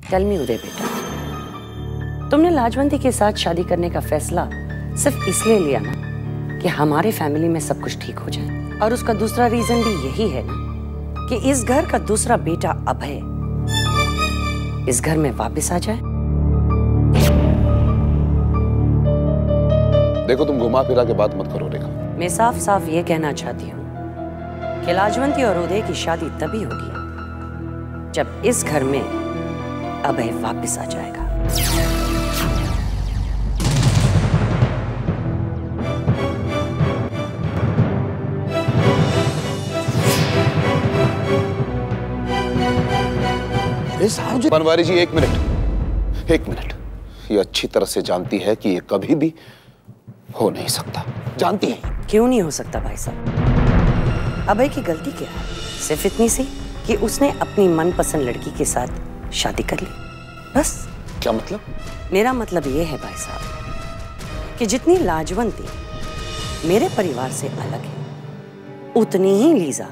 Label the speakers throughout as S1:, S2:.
S1: Tell me उदय बेटा, तुमने लाजवंती के साथ शादी करने का फैसला सिर्फ इसलिए लिया ना कि हमारे फैमिली में सब कुछ ठीक हो जाए, और उसका दूसरा रीजन भी यही है ना कि इस घर का दूसरा बेटा अभय इस घर में वापस आ जाए।
S2: देखो तुम घुमा फिरा के बात मत करो रेखा।
S1: मैं साफ साफ ये कहना चाहती हूँ कि लाजवंती और उदय की शादी तभी होगी जब इस घर में अभय वापस आ जाएगा।
S2: बनवारी जी एक मिनट। ये अच्छी तरह से जानती है कि ये कभी भी हो नहीं सकता। जानती है।
S1: क्यों नहीं हो सकता भाई साहब? अभय की गलती क्या है? सिर्फ इतनी सी कि उसने अपनी मनपसंद लड़की के साथ शादी कर ली, बस।
S2: क्या मतलब?
S1: मेरा मतलब ये है भाई साहब कि जितनी लाजवंती मेरे परिवार से अलग है, उतनी ही लीजा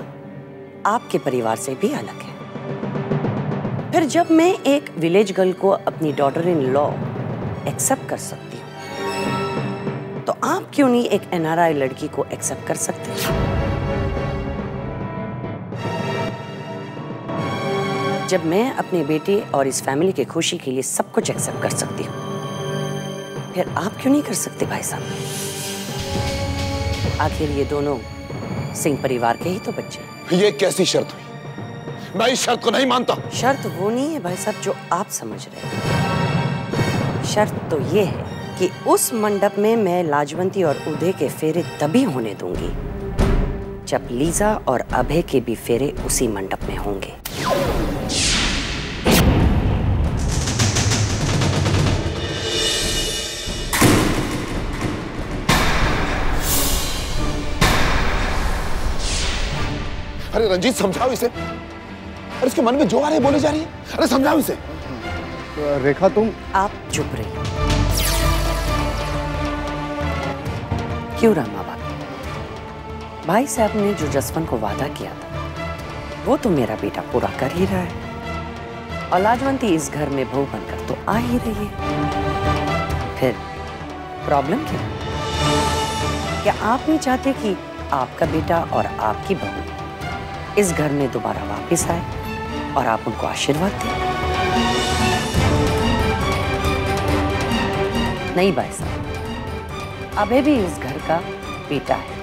S1: आपके परिवार से भी अलग है। फिर जब मैं एक विलेज गर्ल को अपनी डॉटर इन लॉ एक्सेप्ट कर सकती हूँ, तो आप क्यों नहीं एक एनआरआई लड़की को एक्सेप्ट कर सकते? जब मैं अपने बेटे और इस फैमिली की खुशी के लिए सब कुछ एक्सेप्ट कर सकती हूँ, फिर आप क्यों नहीं कर सकते भाई साहब? आखिर ये दोनों सिंह परिवार के ही तो बच्चे।
S2: ये कैसी शर्त हुई? मैं इस शर्त को नहीं मानता।
S1: शर्त वो नहीं है भाई साहब जो आप समझ रहे हैं। शर्त तो ये है कि उस मंडप में मैं लाजवंती और उदय के फेरे तभी होने दूंगी जब लीजा और अभय के भी फेरे उसी मंडप में होंगे।
S2: अरे रंजीत, समझाओ इसे। अरे इसके मन में जो आ रही है बोले जा रही है। अरे समझाओ इसे।
S3: रेखा तुम।
S1: आप चुप रहिए। क्यों रामा बाबू? भाई साहब ने जो जसवंत को वादा किया था वो तो मेरा बेटा पूरा कर ही रहा है, और लाजवंती इस घर में बहू बनकर तो आ ही रही है। फिर प्रॉब्लम क्या? क्या आप नहीं चाहते कि आपका बेटा और आपकी बहू इस घर में दोबारा वापस आए और आप उनको आशीर्वाद दें? नहीं भाई साहब, अभय भी इस घर का बेटा है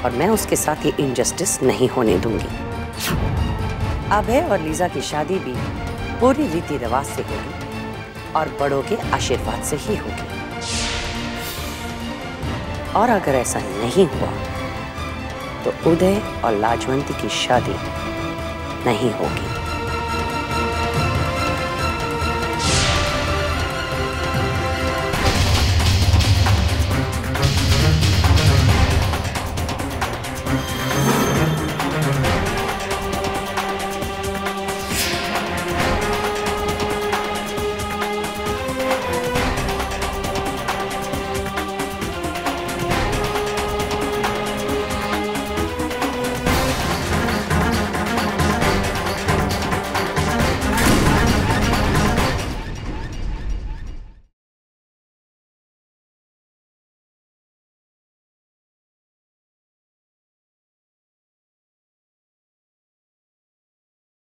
S1: और मैं उसके साथ ये इनजस्टिस नहीं होने दूंगी। अभय और लीजा की शादी भी पूरी रीति रिवाज से होगी और बड़ों के आशीर्वाद से ही होगी, और अगर ऐसा नहीं हुआ तो उदय और लाजवंती की शादी नहीं होगी।